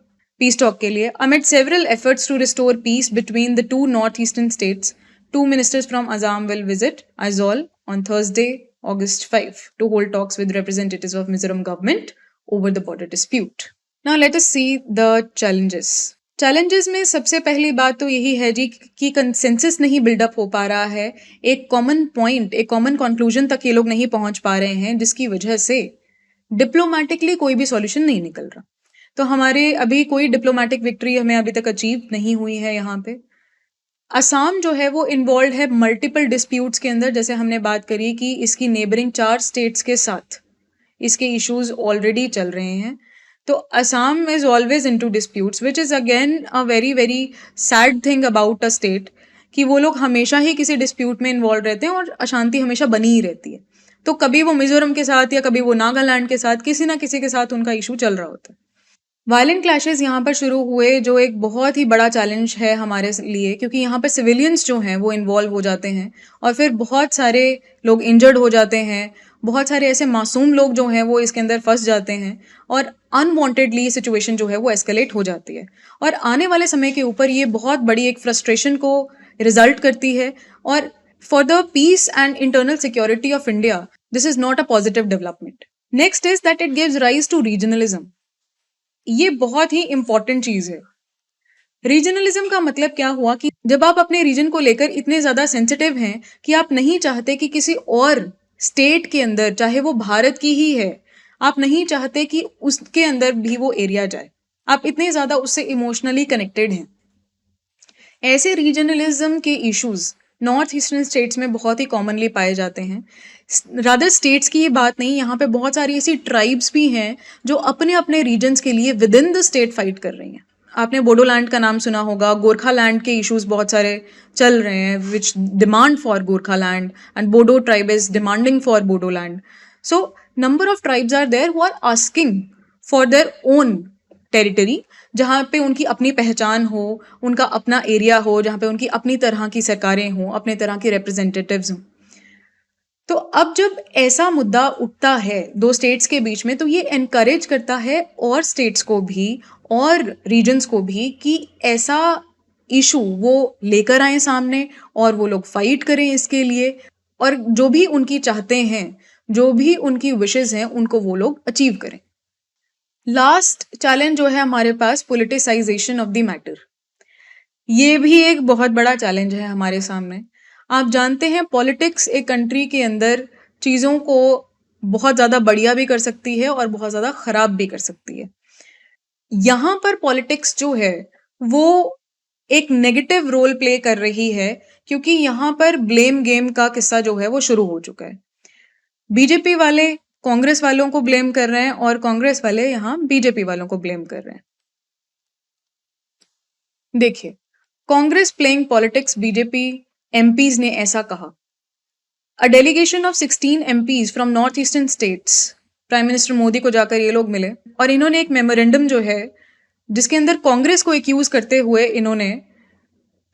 पीस टॉक के लिए। Amid several efforts to restore peace between the two north eastern states, two ministers from Assam will visit Aizawl on Thursday, August 5, to hold talks with representatives of Mizoram government over the border dispute. Now let us see the challenges. Challenges में सबसे पहली बात तो यही है जी कि consensus नहीं buildup हो पा रहा है, एक कॉमन पॉइंट, एक कॉमन कंक्लूजन तक ये लोग नहीं पहुंच पा रहे हैं, जिसकी वजह से डिप्लोमेटिकली कोई भी सॉल्यूशन नहीं निकल रहा। तो हमारे अभी कोई डिप्लोमेटिक विक्ट्री हमें अभी तक अचीव नहीं हुई है यहाँ पे। असम जो है वो इन्वॉल्व है मल्टीपल डिस्प्यूट्स के अंदर, जैसे हमने बात करी कि इसकी नेबरिंग 4 स्टेट्स के साथ इसके इश्यूज ऑलरेडी चल रहे हैं। तो Assam is always into disputes, which is again a very very sad thing about a state, कि वो लोग हमेशा ही किसी डिस्प्यूट में इन्वॉल्व रहते हैं और अशांति हमेशा बनी ही रहती है। तो कभी वो मिजोरम के साथ या कभी वो नागालैंड के साथ, किसी ना किसी के साथ उनका इशू चल रहा होता है। वायलेंट क्लैशेस यहाँ पर शुरू हुए, जो एक बहुत ही बड़ा चैलेंज है हमारे लिए, क्योंकि यहाँ पर सिविलियंस जो हैं वो इन्वॉल्व हो जाते हैं और फिर बहुत सारे लोग इंजर्ड हो जाते हैं, बहुत सारे ऐसे मासूम लोग जो हैं वो इसके अंदर फंस जाते हैं और अनवांटेडली सिचुएशन जो है वो एस्केलेट हो जाती है और आने वाले समय के ऊपर ये बहुत बड़ी एक फ्रस्ट्रेशन को रिजल्ट करती है। और for the peace and internal security of India this is not a positive development. Next is that it gives rise to regionalism. ये बहुत ही इंपॉर्टेंट चीज है। रीजनलिज्म का मतलब क्या हुआ कि जब आप अपने रीजन को लेकर इतने ज्यादा सेंसिटिव हैं कि आप नहीं चाहते कि किसी और स्टेट के अंदर, चाहे वो भारत की ही है, आप नहीं चाहते कि उसके अंदर भी वो एरिया जाए, आप इतने ज्यादा उससे इमोशनली कनेक्टेड हैं। ऐसे रीजनलिज्म के इश्यूज नॉर्थ ईस्टर्न स्टेट्स में बहुत ही कॉमनली पाए जाते हैं। रादर स्टेट्स की ये बात नहीं, यहाँ पे बहुत सारी ऐसी ट्राइब्स भी हैं जो अपने अपने रीजन्स के लिए with in the state fight कर रही हैं। आपने बोडोलैंड का नाम सुना होगा, गोरखालैंड के इश्यूज बहुत सारे चल रहे हैं, which demand for Gorkhaland and Bodo tribe is demanding for Bodoland. So number of tribes are there who are asking for their own territory, जहाँ पे उनकी अपनी पहचान हो, उनका अपना एरिया हो, जहाँ पे उनकी अपनी तरह की सरकारें हों, अपने तरह के रिप्रेजेंटेटिव्स हों। तो अब जब ऐसा मुद्दा उठता है दो स्टेट्स के बीच में, तो ये एनकरेज करता है और स्टेट्स को भी और रीजन्स को भी कि ऐसा इशू वो लेकर आए सामने और वो लोग फाइट करें इसके लिए, और जो भी उनकी चाहते हैं, जो भी उनकी विशेस हैं, उनको वो लोग अचीव करें। लास्ट चैलेंज जो है हमारे पास, पॉलिटिसाइजेशन ऑफ द मैटर। ये भी एक बहुत बड़ा चैलेंज है हमारे सामने। आप जानते हैं पॉलिटिक्स एक कंट्री के अंदर चीज़ों को बहुत ज़्यादा बढ़िया भी कर सकती है और बहुत ज़्यादा खराब भी कर सकती है। यहाँ पर पॉलिटिक्स जो है वो एक नेगेटिव रोल प्ले कर रही है, क्योंकि यहाँ पर ब्लेम गेम का किस्सा जो है वो शुरू हो चुका है। बीजेपी वाले कांग्रेस वालों को ब्लेम कर रहे हैं और कांग्रेस वाले यहाँ बीजेपी वालों को ब्लेम कर रहे हैं। देखिए, Congress playing politics, BJP MPs ने ऐसा कहा। अ delegation of 16 MPs from north eastern states, prime minister Modi को जाकर ये लोग मिले और इन्होंने एक मेमोरेंडम जो है जिसके अंदर कांग्रेस को एक्यूज करते हुए इन्होंने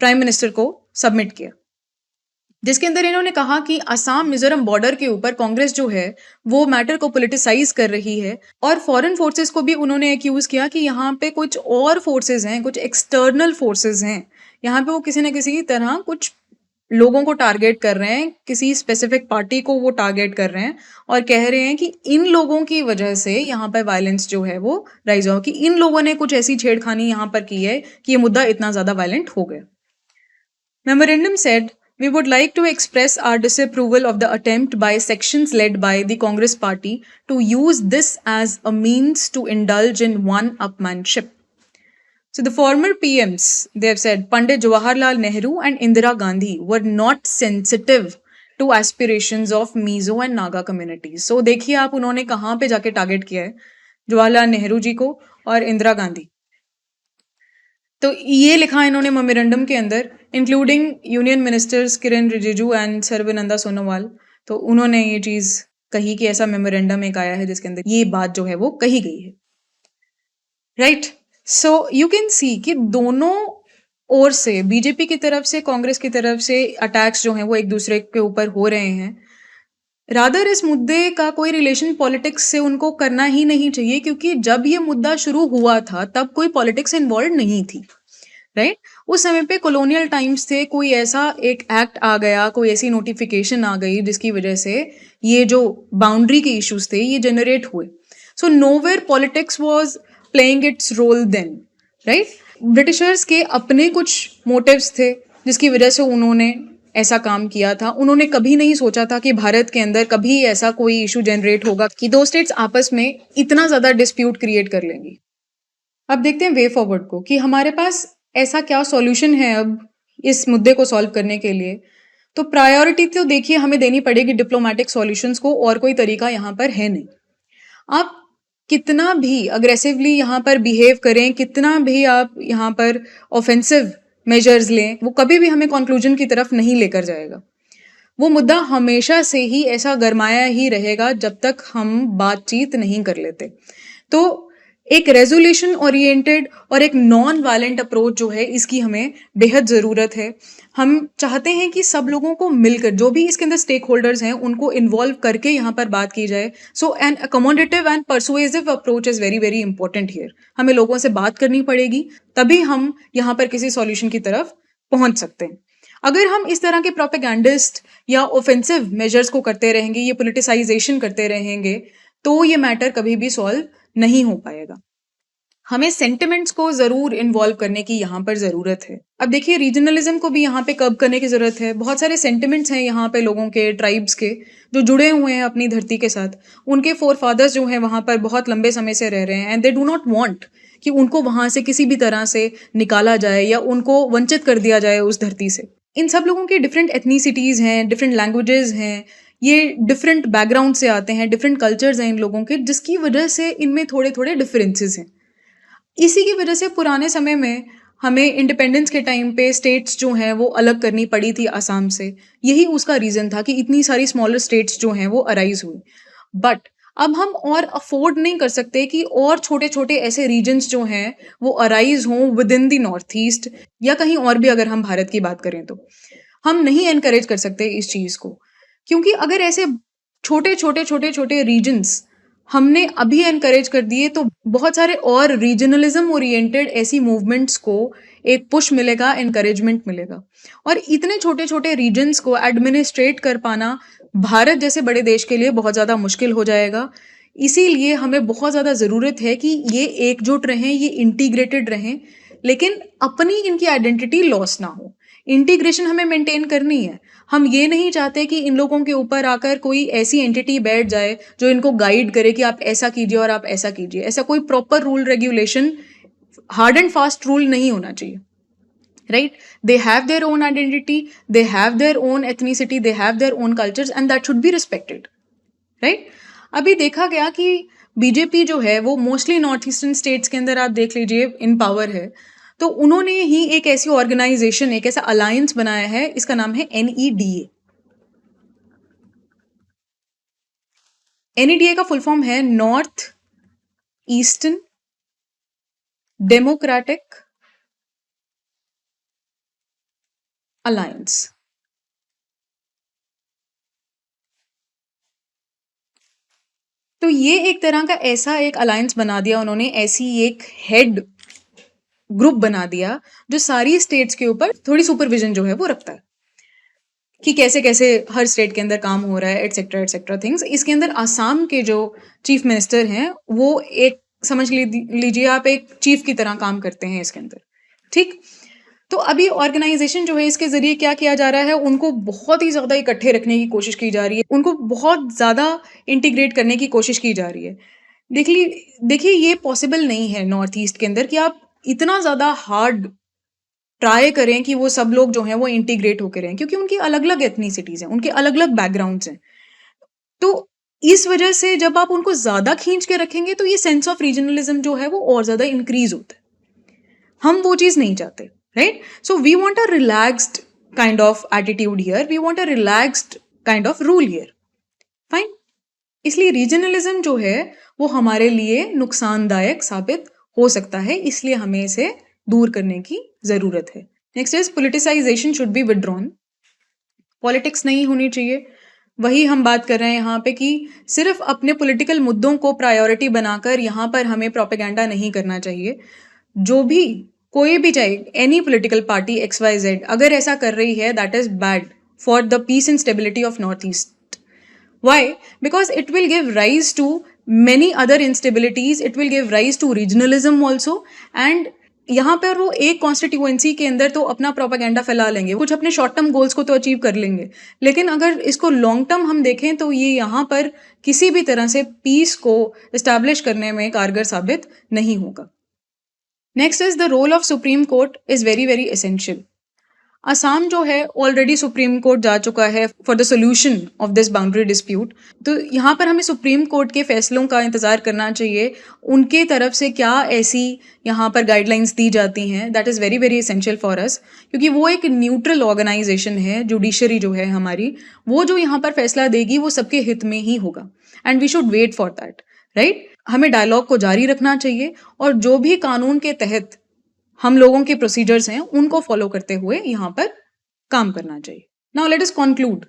प्राइम मिनिस्टर को सबमिट किया, जिसके अंदर इन्होंने कहा कि असम मिजोरम बॉर्डर के ऊपर कांग्रेस जो है वो मैटर को पॉलिटिसाइज कर रही है और फॉरेन फोर्सेस को भी उन्होंने एक्यूज किया कि यहाँ पे कुछ और फोर्सेस हैं, कुछ एक्सटर्नल फोर्सेस हैं, यहाँ पे वो किसी न किसी तरह कुछ लोगों को टारगेट कर रहे हैं, किसी स्पेसिफिक पार्टी को वो टारगेट कर रहे हैं और कह रहे हैं कि इन लोगों की वजह से यहाँ पर वायलेंस जो है वो राइज हो, कि इन लोगों ने कुछ ऐसी छेड़खानी यहाँ पर की है कि ये मुद्दा इतना ज्यादा वायलेंट हो गया। Memorandum said We would like to express our disapproval of the attempt by sections led by the Congress party to use this as a means to indulge in one-upmanship. So the former PMs, they have said Pandit Jawaharlal Nehru and Indira Gandhi were not sensitive to aspirations of Mizo and Naga communities. So देखिए आप उन्होंने कहाँ पे जाके target किया है, जवाहरलाल नेहरू जी को और इंदिरा गांधी. तो ये लिखा इन्होंने मेमोरेंडम के अंदर, including union ministers Kiran Rijiju and Sarbananda Sonowal. तो उन्होंने ये चीज कही कि ऐसा मेमोरेंडम एक आया है जिसके अंदर ये बात जो है वो कही गई है. राइट, सो यू कैन सी कि दोनों ओर से, बीजेपी की तरफ से, कांग्रेस की तरफ से अटैक्स जो हैं वो एक दूसरे के ऊपर हो रहे हैं. रादर इस मुद्दे का कोई रिलेशन पॉलिटिक्स से उनको करना ही नहीं चाहिए, क्योंकि जब ये मुद्दा शुरू हुआ था तब कोई पॉलिटिक्स इन्वॉल्व नहीं थी. राइट, उस समय पे कॉलोनियल टाइम्स थे, कोई ऐसा एक एक्ट आ गया, कोई ऐसी नोटिफिकेशन आ गई जिसकी वजह से ये जो बाउंड्री के इश्यूज थे ये जनरेट हुए. So nowhere politics was playing its role then. Right, Britishers के अपने कुछ मोटिव्स थे जिसकी वजह से उन्होंने ऐसा काम किया था. उन्होंने कभी नहीं सोचा था कि भारत के अंदर कभी ऐसा कोई इशू जनरेट होगा कि दो स्टेट्स आपस में इतना ज्यादा डिस्प्यूट क्रिएट कर लेंगी. अब देखते हैं वे फॉरवर्ड को कि हमारे पास ऐसा क्या सॉल्यूशन है अब इस मुद्दे को सॉल्व करने के लिए. तो प्रायोरिटी तो देखिए हमें देनी पड़ेगी डिप्लोमेटिक सॉल्यूशंस को, और कोई तरीका यहाँ पर है नहीं. आप कितना भी अग्रेसिवली यहाँ पर बिहेव करें, कितना भी आप यहाँ पर ऑफेंसिव मेजर्स लें, वो कभी भी हमें कंक्लूजन की तरफ नहीं लेकर जाएगा. वो मुद्दा हमेशा से ही ऐसा गरमाया ही रहेगा जब तक हम बातचीत नहीं कर लेते. तो एक रेजोल्यूशन ओरिएंटेड और एक नॉन वायलेंट अप्रोच जो है इसकी हमें बेहद ज़रूरत है. हम चाहते हैं कि सब लोगों को मिलकर, जो भी इसके अंदर स्टेक होल्डर्स हैं, उनको इन्वॉल्व करके यहाँ पर बात की जाए. So an accommodative and persuasive approach is very very important here. हमें लोगों से बात करनी पड़ेगी, तभी हम यहाँ पर किसी सॉल्यूशन की तरफ पहुंच सकते हैं. अगर हम इस तरह के प्रोपेगेंडिस्ट या ऑफेंसिव मेजर्स को करते रहेंगे, ये पोलिटिसाइजेशन करते रहेंगे, तो ये मैटर कभी भी सॉल्व नहीं हो पाएगा. हमें सेंटिमेंट्स को जरूर इन्वॉल्व करने की यहाँ पर जरूरत है. अब देखिए रीजनलिज्म को भी यहाँ पे कर्ब करने की जरूरत है. बहुत सारे सेंटिमेंट्स हैं यहाँ पे लोगों के, ट्राइब्स के, जो जुड़े हुए हैं अपनी धरती के साथ. उनके फोर फादर्स जो हैं वहाँ पर बहुत लंबे समय से रह रहे हैं, and they do not want कि उनको वहाँ से किसी भी तरह से निकाला जाए या उनको वंचित कर दिया जाए उस धरती से. इन सब लोगों की डिफरेंट एथनिसिटीज़ हैं, डिफरेंट लैंग्वेजेस हैं, ये डिफरेंट बैकग्राउंड से आते हैं, डिफरेंट कल्चर्स हैं इन लोगों के, जिसकी वजह से इनमें थोड़े थोड़े डिफरेंसेस हैं. इसी की वजह से पुराने समय में हमें इंडिपेंडेंस के टाइम पे स्टेट्स जो हैं वो अलग करनी पड़ी थी असम से. यही उसका रीज़न था कि इतनी सारी स्मॉलर स्टेट्स जो हैं वो अराइज हुई. बट अब हम और अफोर्ड नहीं कर सकते कि और छोटे छोटे ऐसे रीजन्स जो हैं वो अराइज हों with in the north east या कहीं और भी. अगर हम भारत की बात करें तो हम नहीं एनकरेज कर सकते इस चीज़ को, क्योंकि अगर ऐसे छोटे छोटे छोटे छोटे रीजन्स हमने अभी एनकरेज कर दिए तो बहुत सारे और रीजनलिज्म ओरिएंटेड ऐसी मूवमेंट्स को एक पुश मिलेगा, एनकरेजमेंट मिलेगा. और इतने छोटे छोटे रीजन्स को एडमिनिस्ट्रेट कर पाना भारत जैसे बड़े देश के लिए बहुत ज़्यादा मुश्किल हो जाएगा. इसीलिए हमें बहुत ज़्यादा ज़रूरत है कि ये एकजुट रहें, ये इंटीग्रेटेड रहें, लेकिन अपनी इनकी आइडेंटिटी लॉस ना हो. इंटीग्रेशन हमें मेंटेन करनी है. हम ये नहीं चाहते कि इन लोगों के ऊपर आकर कोई ऐसी एंटिटी बैठ जाए जो इनको गाइड करे कि आप ऐसा कीजिए और आप ऐसा कीजिए. ऐसा कोई proper rule regulation, hard and fast rule नहीं होना चाहिए. Right? They have their own identity, they have their own ethnicity, they have their own cultures, and that should be respected. Right? अभी देखा गया कि बीजेपी जो है वो मोस्टली नॉर्थ ईस्टर्न स्टेट्स के अंदर आप देख लीजिए इन पावर है. तो उन्होंने ही एक ऐसी ऑर्गेनाइजेशन, एक ऐसा अलायंस बनाया है, इसका नाम है NEDA. NEDA का फुल फॉर्म है नॉर्थ ईस्टर्न डेमोक्रेटिक अलायंस. तो ये एक तरह का ऐसा एक अलायंस बना दिया उन्होंने, ऐसी एक हेड ग्रुप बना दिया जो सारी स्टेट्स के ऊपर थोड़ी सुपरविजन जो है वो रखता है कि कैसे कैसे हर स्टेट के अंदर काम हो रहा है, एटसेट्रा एटसेट्रा थिंग्स. इसके अंदर आसाम के जो चीफ मिनिस्टर हैं वो एक समझ लीजिए आप एक चीफ की तरह काम करते हैं इसके अंदर. ठीक, तो अभी ऑर्गेनाइजेशन जो है इसके ज़रिए क्या किया जा रहा है, उनको बहुत ही ज़्यादा इकट्ठे रखने की कोशिश की जा रही है, उनको बहुत ज़्यादा इंटीग्रेट करने की कोशिश की जा रही है। देखिए ये पॉसिबल नहीं है नॉर्थ ईस्ट के अंदर कि आप इतना ज़्यादा हार्ड ट्राई करें कि वो सब लोग जो हैं वो इंटीग्रेट होकर रहें, क्योंकि उनकी अलग-अलग एथनिसिटीज़ हैं, उनके अलग-अलग बैकग्राउंड्स हैं। तो इस वजह से जब आप उनको ज़्यादा खींच के रखेंगे तो ये सेंस ऑफ रीजनलिज्म जो है वो और ज़्यादा इंक्रीज होता है। हम वो चीज़ नहीं चाहते, right? So we want a relaxed kind of attitude here, we want a relaxed kind of rule here, fine. इसलिए रीजनलिज्म जो है वो हमारे लिए नुकसानदायक साबित हो सकता है, इसलिए हमें इसे दूर करने की ज़रूरत है। Next is politicisation should be withdrawn. Politics नहीं होनी चाहिए। वही हम बात कर रहे हैं यहाँ पे कि सिर्फ अपने पॉलिटिकल मुद्दों को प्रायोरिटी बनाकर यहाँ पर हमें प्रोपेगेंडा नहीं करना चाहिए। जो भी कोई भी चाहे एनी पॉलिटिकल पार्टी XYZ अगर ऐसा कर रही है, that is bad for the peace and stability of north east. Why? Because it will give rise to many other instabilities, it will give rise to regionalism also, and यहाँ पर वो एक constituency के अंदर तो अपना प्रोपागेंडा फैला लेंगे, कुछ अपने शॉर्ट टर्म गोल्स को तो अचीव कर लेंगे, लेकिन अगर इसको लॉन्ग टर्म हम देखें तो ये यहाँ पर किसी भी तरह से पीस को इस्टेब्लिश करने में कारगर साबित नहीं होगा। Next is the role of supreme court is very very essential. Assam जो है ऑलरेडी सुप्रीम कोर्ट जा चुका है for the solution of this boundary dispute, तो यहाँ पर हमें सुप्रीम कोर्ट के फैसलों का इंतज़ार करना चाहिए। उनके तरफ से क्या ऐसी यहाँ पर गाइडलाइंस दी जाती हैं, that is very very essential for us, क्योंकि वो एक न्यूट्रल ऑर्गेनाइजेशन है। जुडिशरी जो है हमारी, वो जो यहाँ पर फैसला देगी वो सबके हित में ही होगा, and we should wait for that, right. हमें डायलॉग को जारी रखना चाहिए और जो भी कानून के तहत हम लोगों के प्रोसीजर्स हैं उनको फॉलो करते हुए यहाँ पर काम करना चाहिए। नाउ लेट अस कंक्लूड।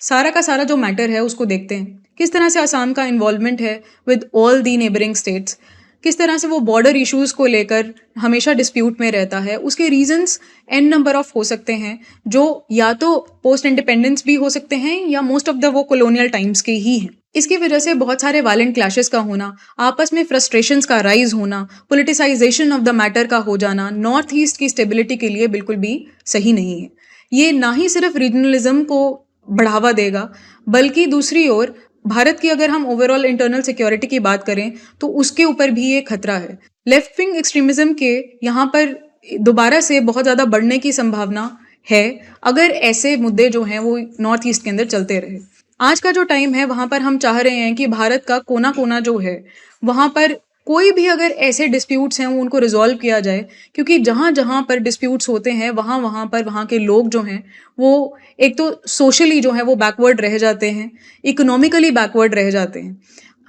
सारा का सारा जो मैटर है उसको देखते हैं, किस तरह से असम का इन्वॉल्वमेंट है with all the neighbouring states, किस तरह से वो बॉर्डर इश्यूज़ को लेकर हमेशा डिस्प्यूट में रहता है। उसके रीजंस एन नंबर ऑफ हो सकते हैं, जो या तो पोस्ट इंडिपेंडेंस भी हो सकते हैं या मोस्ट ऑफ द वो कॉलोनियल टाइम्स के ही हैं। इसकी वजह से बहुत सारे वायलेंट क्लैशेस का होना, आपस में फ्रस्ट्रेशंस का राइज होना, पॉलिटिसाइजेशन ऑफ द मैटर का हो जाना नॉर्थ ईस्ट की स्टेबिलिटी के लिए बिल्कुल भी सही नहीं है। ये ना ही सिर्फ रीजनलिज्म को बढ़ावा देगा, बल्कि दूसरी ओर भारत की अगर हम ओवरऑल इंटरनल सिक्योरिटी की बात करें तो उसके ऊपर भी ये खतरा है। लेफ्ट विंग एक्सट्रीमिज्म के यहाँ पर दोबारा से बहुत ज़्यादा बढ़ने की संभावना है अगर ऐसे मुद्दे जो हैं वो नॉर्थ ईस्ट के अंदर चलते रहे। आज का जो टाइम है वहाँ पर हम चाह रहे हैं कि भारत का कोना कोना जो है वहाँ पर कोई भी अगर ऐसे डिस्प्यूट्स हैं उनको रिजॉल्व किया जाए, क्योंकि जहाँ जहाँ पर डिस्प्यूट्स होते हैं वहाँ वहाँ पर वहाँ के लोग जो हैं वो एक तो सोशली जो है वो बैकवर्ड रह जाते हैं, इकोनॉमिकली बैकवर्ड रह जाते हैं।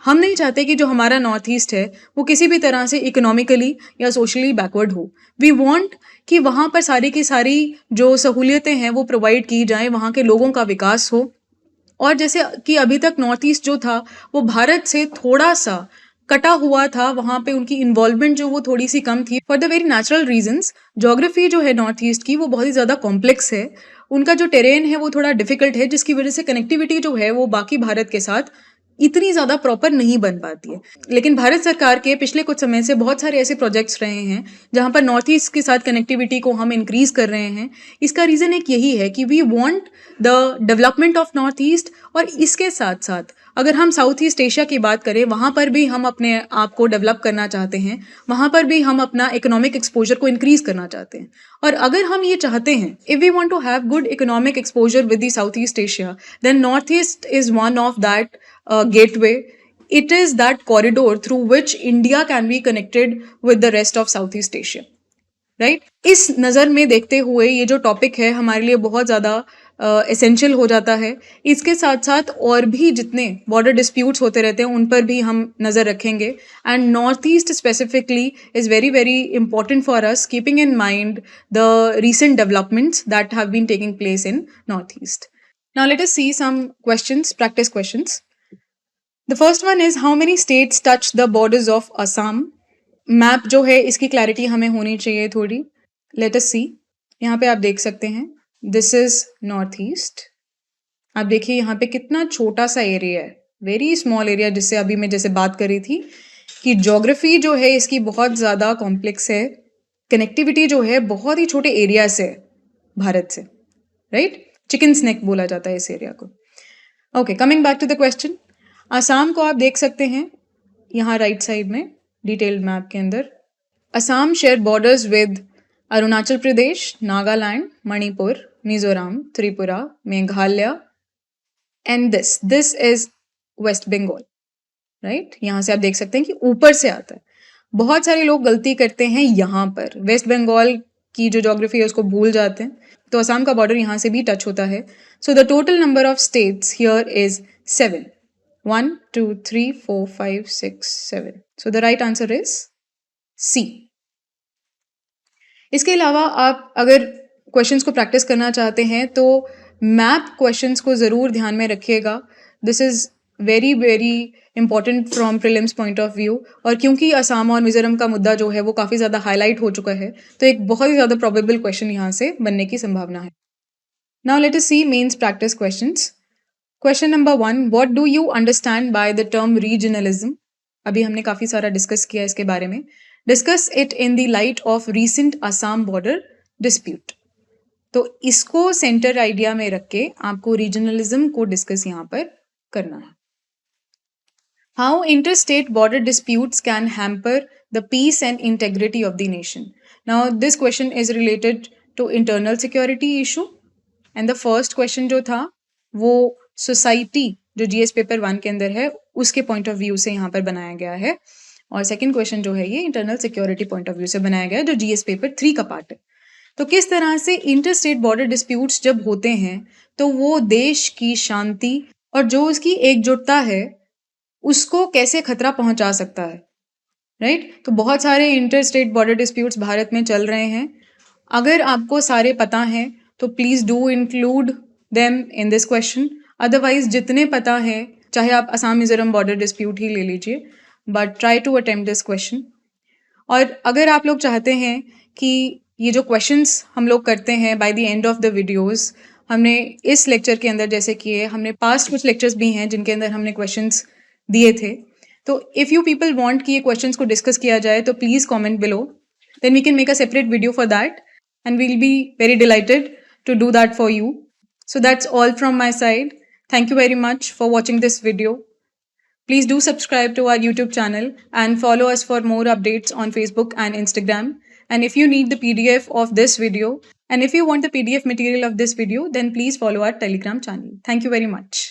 हम नहीं चाहते कि जो हमारा नॉर्थ ईस्ट है वो किसी भी तरह से इकोनॉमिकली या सोशली बैकवर्ड हो। वी वांट कि वहाँ पर सारी की सारी जो सहूलियतें हैं वो प्रोवाइड की जाएं, वहाँ के लोगों का विकास हो। और जैसे कि अभी तक नॉर्थ ईस्ट जो था वो भारत से थोड़ा सा कटा हुआ था, वहाँ पे उनकी इन्वॉल्वमेंट जो वो थोड़ी सी कम थी for the very natural reasons. Geography जो है नॉर्थ ईस्ट की वो बहुत ही ज़्यादा कॉम्प्लेक्स है, उनका जो टेरेन है वो थोड़ा डिफिकल्ट है, जिसकी वजह से कनेक्टिविटी जो है वो बाकी भारत के साथ इतनी ज़्यादा प्रॉपर नहीं बन पाती है। लेकिन भारत सरकार के पिछले कुछ समय से बहुत सारे ऐसे प्रोजेक्ट्स रहे हैं जहाँ पर नॉर्थ ईस्ट के साथ कनेक्टिविटी को हम इंक्रीज कर रहे हैं। इसका रीज़न एक यही है कि we want the development of north east, और इसके साथ साथ अगर हम साउथ ईस्ट एशिया की बात करें वहाँ पर भी हम अपने आप को डेवलप करना चाहते हैं, वहाँ पर भी हम अपना इकोनॉमिक एक्सपोजर को इंक्रीज करना चाहते हैं। और अगर हम ये चाहते हैं, if we want to have good economic exposure with the south east Asia, then north east is one of that gateway. It is that corridor through which India can be connected with the rest of Southeast Asia. Right इस नज़र में देखते हुए ये जो topic है हमारे लिए बहुत ज़्यादा एसेंशियल हो जाता है। इसके साथ साथ और भी जितने बॉर्डर डिस्प्यूट्स होते रहते हैं उन पर भी हम नज़र रखेंगे, and north east specifically is very very important for us, keeping in mind the recent developments that have been taking place in North East. Now let us see some questions, practice questions. The first one is how many states touch the borders of Assam? Map जो है इसकी clarity हमें होनी चाहिए थोड़ी। Late us सी, यहाँ पे आप देख सकते हैं दिस इज नॉर्थ ईस्ट। आप देखिए यहाँ पे कितना छोटा सा एरिया है, वेरी स्मॉल एरिया, जिससे अभी मैं जैसे बात कर रही थी कि ज्योग्राफी जो है इसकी बहुत ज़्यादा कॉम्प्लेक्स है। कनेक्टिविटी जो है बहुत ही छोटे एरिया से है भारत से, राइट? चिकन स्नैक बोला जाता है इस एरिया को। Okay, coming back to the question, Assam को आप देख सकते हैं यहाँ राइट साइड में डिटेल्ड मैप के अंदर। Assam share borders with Arunachal Pradesh, Nagaland, Manipur, Mizoram, Tripura, Meghalaya and this is West Bengal, right? यहाँ से आप देख सकते हैं कि ऊपर से आता है। बहुत सारे लोग गलती करते हैं यहाँ पर, वेस्ट बंगाल की जो ज्योग्राफी है उसको भूल जाते हैं, तो असम का बॉर्डर यहाँ से भी टच होता है। So the total number of states here is 7, 1 2 3 4 5 6 7। So the right answer is C. इसके अलावा आप अगर क्वेश्चंस को प्रैक्टिस करना चाहते हैं तो मैप क्वेश्चंस को ज़रूर ध्यान में रखिएगा। This is very very important from prelims point of view, और क्योंकि असम और मिजोरम का मुद्दा जो है वो काफ़ी ज़्यादा हाईलाइट हो चुका है, तो एक बहुत ही ज़्यादा प्रोबेबल क्वेश्चन यहाँ से बनने की संभावना है। Now let us see mains practice questions. Question number 1, what do you understand by the term regionalism? अभी हमने काफ़ी सारा डिस्कस किया इसके बारे में। Discuss it in the light of recent Assam border dispute. तो इसको सेंटर आइडिया में रख के आपको रीजनलिज्म को डिस्कस यहाँ पर करना है। How interstate border disputes can hamper the peace and integrity of the nation? Now this question is related to internal security issue, and the first question जो था वो सोसाइटी जो जीएस पेपर 1 के अंदर है उसके पॉइंट ऑफ व्यू से यहाँ पर बनाया गया है, और सेकंड क्वेश्चन जो है ये internal security point of view से बनाया गया है जो जीएस पेपर 3 का पार्ट है। तो किस तरह से इंटरस्टेट बॉर्डर डिस्प्यूट्स जब होते हैं तो वो देश की शांति और जो उसकी एकजुटता है उसको कैसे खतरा पहुंचा सकता है, राइट? तो बहुत सारे इंटरस्टेट बॉर्डर डिस्प्यूट्स भारत में चल रहे हैं। अगर आपको सारे पता हैं तो please do include them in this question. Otherwise जितने पता है, चाहे आप असम मिजोरम बॉर्डर डिस्प्यूट ही ले लीजिए, but try to attempt this question. और अगर आप लोग चाहते हैं कि ये जो क्वेश्चंस हम लोग करते हैं by the end of the videos, हमने इस लेक्चर के अंदर जैसे किए, हमने पास्ट कुछ लेक्चर्स भी हैं जिनके अंदर हमने क्वेश्चंस दिए थे। तो इफ़ यू पीपल वांट कि ये क्वेश्चंस को डिस्कस किया जाए तो please comment below, then we can make a separate video for that and we will be very delighted to do that for you. So that's all from my side. Thank you very much for watching this video. Please do subscribe to our YouTube channel and follow us for more updates on Facebook and Instagram. And if you need the PDF of this video, and if you want the PDF material of this video, then please follow our Telegram channel. Thank you very much.